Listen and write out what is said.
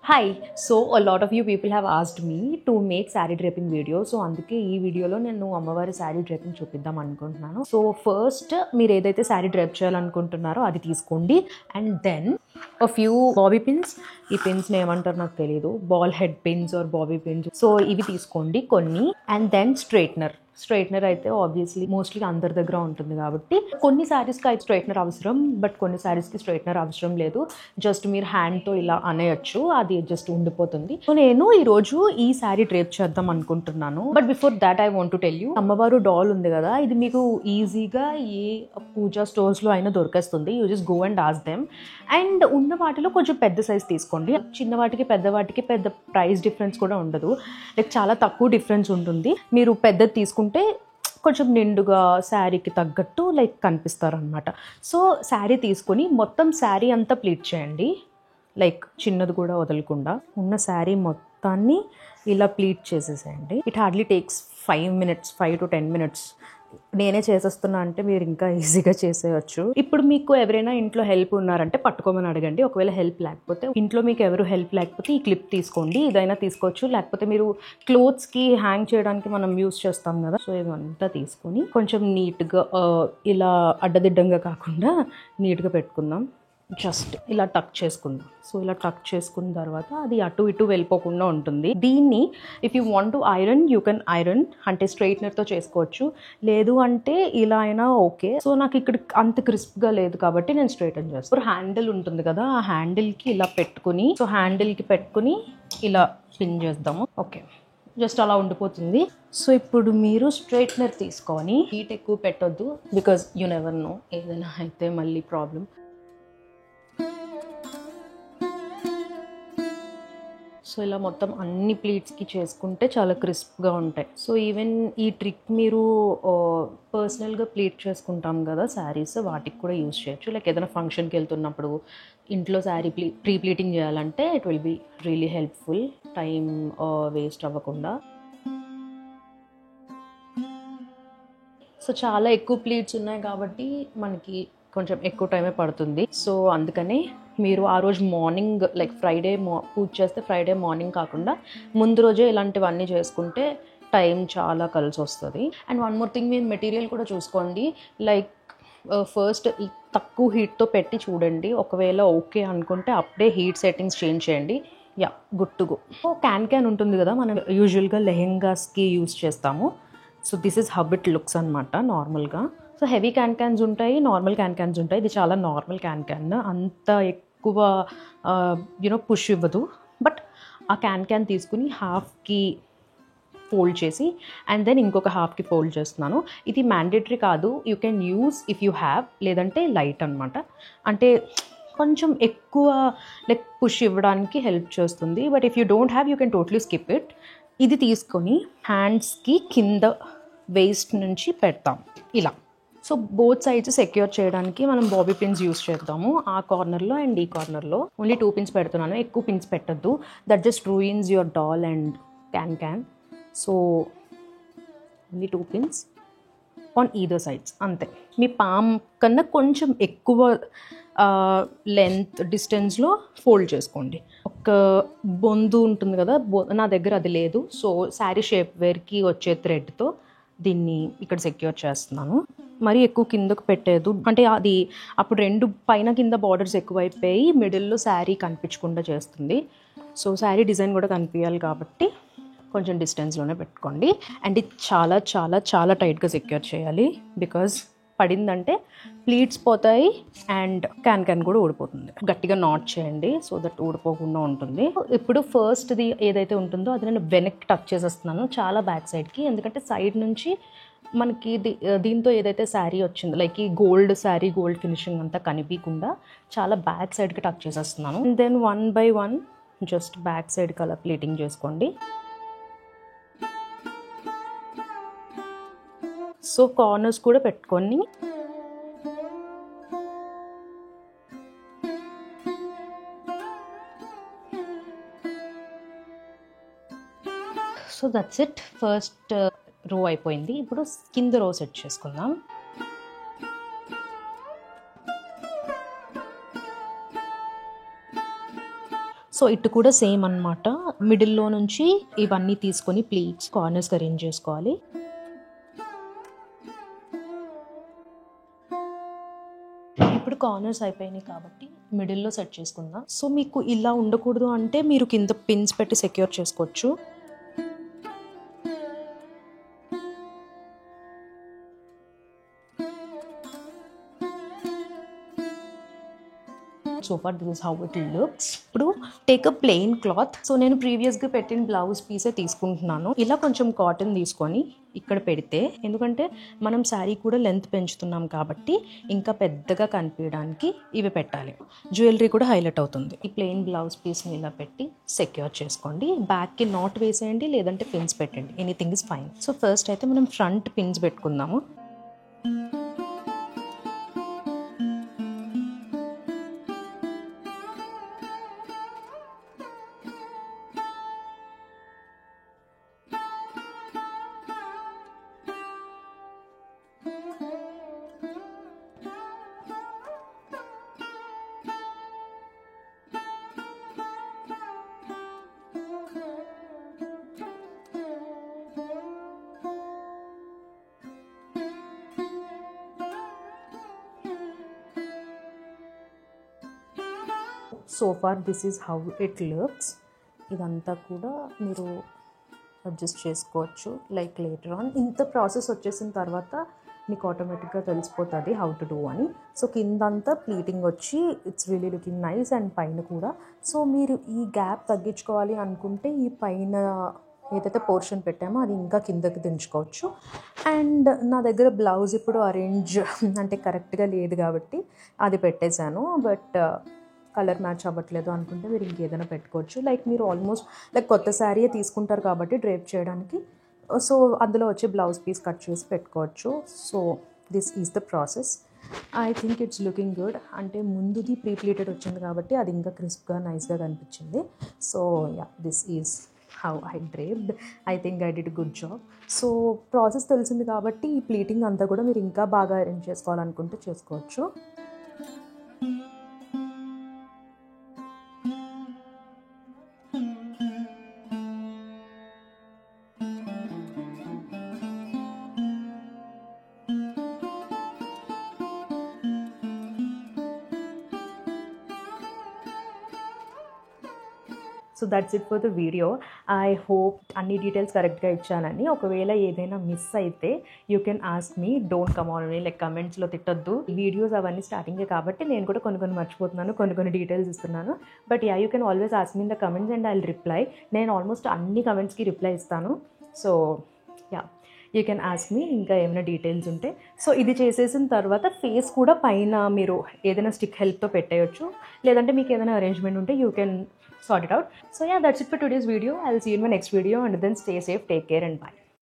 Hi, so a lot of you people have asked me to make saree draping video. So అందుకే ఈ వీడియోలో నేను అమ్మవారి saree draping చూపిద్దాం అనుకుంటున్నాను. సో ఫస్ట్ మీరు ఏదైతే saree drape చేయాలనుకుంటున్నారో అది తీసుకోండి and then a few bobby pins. ఈ పిన్స్ ఏమంటారు నాకు తెలియదు, ball head pins or bobby pins. So ఇవి తీసుకోండి కొన్ని అండ్ దెన్ స్ట్రైట్నర్ అయితే ఆబ్వియస్లీ మోస్ట్లీ అందరి దగ్గర ఉంటుంది కాబట్టి కొన్ని శారీస్కి అయితే స్ట్రైట్నర్ అవసరం, బట్ కొన్ని శారీస్కి స్ట్రైట్నర్ అవసరం లేదు. జస్ట్ మీరు హ్యాండ్తో ఇలా అనేయచ్చు, అది జస్ట్ ఉండిపోతుంది. సో నేను ఈరోజు ఈ శారీ డ్రేప్ చేద్దాం అనుకుంటున్నాను. But before that I want to tell you, అమ్మవారు డాల్ ఉంది కదా, ఇది మీకు ఈజీగా ఏ పూజా స్టోర్స్లో అయినా దొరికేస్తుంది. You just go and ask them. అండ్ ఉన్న వాటిలో కొంచెం పెద్ద సైజ్ తీసుకోండి. చిన్న వాటికి పెద్ద ప్రైస్ డిఫరెన్స్ కూడా ఉండదు, లైక్ చాలా తక్కువ డిఫరెన్స్ ఉంటుంది. మీరు పెద్దది తీసుకుంటే కొంచెం నిండుగా శారీకి తగ్గట్టు లైక్ కనిపిస్తారనమాట. సో శారీ తీసుకొని మొత్తం శారీ అంతా ప్లీట్ చేయండి, లైక్ చిన్నది కూడా వదలకుండా ఉన్న శారీ మొత్తాన్ని ఇలా ప్లీట్ చేసేసేయండి. It hardly takes 5 to 10 minutes. నేనే చేసేస్తున్నా అంటే మీరు ఇంకా ఈజీగా చేసేయచ్చు. ఇప్పుడు మీకు ఎవరైనా ఇంట్లో హెల్ప్ ఉన్నారంటే పట్టుకోమని అడగండి. ఒకవేళ హెల్ప్ లేకపోతే, ఇంట్లో మీకు ఎవరు హెల్ప్ లేకపోతే ఈ క్లిప్ తీసుకోండి, ఇదైనా తీసుకోవచ్చు. లేకపోతే మీరు క్లోత్స్కి హ్యాంగ్ చేయడానికి మనం యూస్ చేస్తాం కదా, సో ఇదంతా తీసుకొని కొంచెం నీట్గా ఇలా అడ్డదిడ్డంగా కాకుండా నీట్గా పెట్టుకుందాం. జస్ట్ ఇలా టక్ చేసుకుందాం. సో ఇలా టక్ చేసుకున్న తర్వాత అది అటు ఇటు వెళ్ళిపోకుండా ఉంటుంది. దీన్ని if you want to iron, you can iron, అంటే స్ట్రైట్నర్తో చేసుకోవచ్చు, లేదు అంటే ఇలా అయినా ఓకే. సో నాకు ఇక్కడ అంత క్రిస్ప్గా లేదు కాబట్టి నేను స్ట్రైటన్ చేస్తాను. హ్యాండిల్ ఉంటుంది కదా, ఆ హ్యాండిల్కి ఇలా పెట్టుకుని, సో హ్యాండిల్కి పెట్టుకుని ఇలా పిన్ చేద్దాము. ఓకే, జస్ట్ అలా ఉండిపోతుంది. సో ఇప్పుడు మీరు స్ట్రైట్నర్ తీసుకొని హీట్ ఎక్కువ పెట్టొద్దు, బికాజ్ యూ నెవర్ నో, ఏదైనా అయితే మళ్ళీ ప్రాబ్లం. సో ఇలా మొత్తం అన్ని ప్లీట్స్కి చేసుకుంటే చాలా క్రిస్ప్గా ఉంటాయి. సో ఈవెన్ ఈ ట్రిక్ మీరు పర్సనల్గా ప్లీట్ చేసుకుంటాం కదా శారీస్, వాటికి కూడా యూజ్ చేయొచ్చు. లైక్ ఏదైనా ఫంక్షన్కి వెళ్తున్నప్పుడు ఇంట్లో శారీ ప్రీ ప్లీటింగ్ చేయాలంటే it will be really helpful, time waste అవ్వకుండా. సో చాలా ఎక్కువ ప్లీట్స్ ఉన్నాయి కాబట్టి మనకి కొంచెం ఎక్కువ టైమే పడుతుంది. సో అందుకనే మీరు ఆ రోజు మార్నింగ్, లైక్ ఫ్రైడే పూజ చేస్తే ఫ్రైడే మార్నింగ్ కాకుండా ముందు రోజే ఇలాంటివన్నీ చేసుకుంటే టైం చాలా కలిసి వస్తుంది. అండ్ వన్ మోర్ థింగ్, మీరు మెటీరియల్ కూడా చూసుకోండి. లైక్ ఫస్ట్ తక్కువ హీట్తో పెట్టి చూడండి, ఒకవేళ ఓకే అనుకుంటే అప్పుడే హీట్ సెట్టింగ్స్ చేంజ్ చేయండి. Yeah, good to go. So can ఉంటుంది కదా, మనం యూజువల్గా లెహెంగాస్కి యూజ్ చేస్తాము. So this is how it looks అనమాట నార్మల్గా. సో హెవీ క్యాన్స్ ఉంటాయి, నార్మల్ క్యాన్స్ ఉంటాయి. ఇది చాలా నార్మల్ క్యాన్, అంత ఎక్కువ పుష్ ఇవ్వదు. బట్ ఆ క్యాన్ తీసుకుని హాఫ్కి ఫోల్డ్ చేసి అండ్ దెన్ ఇంకొక హాఫ్కి ఫోల్డ్ చేస్తున్నాను. ఇది మ్యాండేటరీ కాదు, you can use if you have, లేదంటే లైట్ అనమాట. అంటే కొంచెం ఎక్కువ లైక్ పుష్ ఇవ్వడానికి హెల్ప్ చేస్తుంది. But if you don't have, you can totally skip it. ఇది తీసుకొని హ్యాండ్స్కి కింద వేస్ట్ నుంచి పెడతాం ఇలా. సో బోత్ సైడ్స్ సెక్యూర్ చేయడానికి మనం బాబీ పిన్స్ యూస్ చేద్దాము. ఆ కార్నర్లో అండ్ ఈ కార్నర్లో ఓన్లీ 2 పిన్స్ పెడుతున్నాను, ఎక్కువ పిన్స్ పెట్టద్దు. That just ruins your doll and can. So only 2 pins on either sides, అంతే. మీ పామ్ కన్నా కొంచెం ఎక్కువ లెంత్ డిస్టెన్స్లో ఫోల్డ్ చేసుకోండి. ఒక బొందు ఉంటుంది కదా, నా దగ్గర అది లేదు. సో శారీ షేప్ వేర్కి వచ్చే థ్రెడ్తో దీన్ని ఇక్కడ సెక్యూర్ చేస్తున్నాను. మరీ ఎక్కువ కిందకు పెట్టేదు, అంటే అది అప్పుడు 2 పైన కింద బార్డర్స్ ఎక్కువైపోయి మిడిల్లో శారీ కనిపించకుండా చేస్తుంది. సో శారీ డిజైన్ కూడా కనిపించాలి కాబట్టి కొంచెం డిస్టెన్స్లోనే పెట్టుకోండి. అండ్ ఇది చాలా చాలా చాలా టైట్గా సెక్యూర్ చేయాలి, బికాజ్ పడిందంటే ప్లీట్స్ పోతాయి అండ్ క్యాన్ కూడా ఊడిపోతుంది. గట్టిగా నాట్ చేయండి సో దట్ ఊడిపోకుండా ఉంటుంది. ఇప్పుడు ఫస్ట్ది ఏదైతే ఉంటుందో అది నేను వెనక్కి టచ్ చేసేస్తున్నాను, చాలా బ్యాక్ సైడ్కి. ఎందుకంటే సైడ్ నుంచి మనకి దీంతో ఏదైతే శారీ వచ్చిందో, లైక్ ఈ గోల్డ్ ఫినిషింగ్ అంతా కనిపించకుండా చాలా బ్యాక్ సైడ్కి టచ్ చేసేస్తున్నాను. దెన్ 1 by 1 జస్ట్ బ్యాక్ సైడ్కి అలా ప్లీటింగ్ చేసుకోండి. సో కార్నర్స్ కూడా పెట్టుకొని so that's it. First row అయిపోయింది. ఇప్పుడు కింద రో సెట్ చేసుకుందాం. సో సో ఇటు కూడా సేమ్ అనమాట. మిడిల్లో నుంచి ఇవన్నీ తీసుకొని ప్లీట్స్ కార్నర్స్ అరేంజ్ చేసుకోవాలి. ఇప్పుడు కార్నర్స్ అయిపోయినాయి కాబట్టి మిడిల్లో సెట్ చేసుకుందాం. సో మీకు ఇలా ఉండకూడదు అంటే మీరు కింద పిన్స్ పెట్టి సెక్యూర్ చేసుకోవచ్చు. So far this is how it looks. ఇప్పుడు take a plain cloth. So నేను ప్రీవియస్గా పెట్టిన బ్లౌజ్ పీసే తీసుకుంటున్నాను. ఇలా కొంచెం కాటన్ తీసుకొని ఇక్కడ పెడితే, ఎందుకంటే మనం శారీ కూడా లెంత్ పెంచుతున్నాం కాబట్టి ఇంకా పెద్దగా కనిపించడానికి ఇవి పెట్టాలి. జ్యువెలరీ కూడా హైలైట్ అవుతుంది. ఈ ప్లెయిన్ బ్లౌజ్ పీస్ని ఇలా పెట్టి సెక్యూర్ చేసుకోండి. బ్యాక్కి నాట్ వేసేయండి, లేదంటే పిన్స్ పెట్టండి. Anything is fine. So first అయితే మనం ఫ్రంట్ పిన్స్ పెట్టుకుందాము. So far this is how it looks. ఇదంతా కూడా మీరు అడ్జస్ట్ చేసుకోవచ్చు లైక్ లేటర్ ఆన్. ఇంత ప్రాసెస్ వచ్చేసిన తర్వాత మీకు ఆటోమేటిక్గా తెలిసిపోతుంది హౌ టు డూ అని. సో కిందంతా ప్లీటింగ్ వచ్చి it's really looking nice. And పైన కూడా సో మీరు ఈ గ్యాప్ తగ్గించుకోవాలి అనుకుంటే ఈ పైన ఏదైతే పోర్షన్ పెట్టామో అది ఇంకా కిందకి దించుకోవచ్చు. అండ్ నా దగ్గర బ్లౌజ్ ఇప్పుడు అరేంజ్ అంటే కరెక్ట్గా లేదు కాబట్టి అది పెట్టేశాను. బట్ కలర్ మ్యాచ్ అవ్వట్లేదు అనుకుంటే మీరు ఇంకేదైనా పెట్టుకోవచ్చు. లైక్ మీరు ఆల్మోస్ట్ లైక్ కొత్త శారీయే తీసుకుంటారు కాబట్టి డ్రేప్ చేయడానికి. సో అందులో వచ్చి బ్లౌజ్ పీస్ కట్ చేసి పెట్టుకోవచ్చు. So this is the process. I think it's looking good. అంటే ముందుది ప్రీ ప్లీటెడ్ వచ్చింది కాబట్టి అది ఇంకా క్రిస్ప్గా నైస్గా కనిపించింది. So yeah, this is how I draped. I think I did good job. So process తెలిసింది కాబట్టి ఈ ప్లీటింగ్ అంతా కూడా మీరు ఇంకా బాగా అరేంజ్ చేసుకోవాలనుకుంటే చేసుకోవచ్చు. So that's it for the video. I hope అన్ని డీటెయిల్స్ కరెక్ట్గా ఇచ్చానని. ఒకవేళ ఏదైనా మిస్ అయితే you can ask me. Don't come on me like కమెంట్స్లో తిట్టొద్దు. ఈ వీడియోస్ అవన్నీ స్టార్టింగే కాబట్టి నేను కూడా కొన్ని మర్చిపోతున్నాను, కొన్ని డీటెయిల్స్ ఇస్తున్నాను. But you can always ask me in the comments and I will reply. నేను ఆల్మోస్ట్ అన్ని కమెంట్స్కి రిప్లై ఇస్తాను. సో యూ కెన్ ఆస్క్ మీ ఇంకా ఏమైనా డీటెయిల్స్ ఉంటే. సో ఇది చేసేసిన తర్వాత ఫేస్ కూడా పైన మీరు ఏదైనా స్టిక్ హెల్ప్తో పెట్టేయచ్చు, లేదంటే మీకు ఏదైనా అరేంజ్మెంట్ ఉంటే you can sort it out. So yeah, that's it for today's video. I'll see you in my next video, and then stay safe, take care, and bye.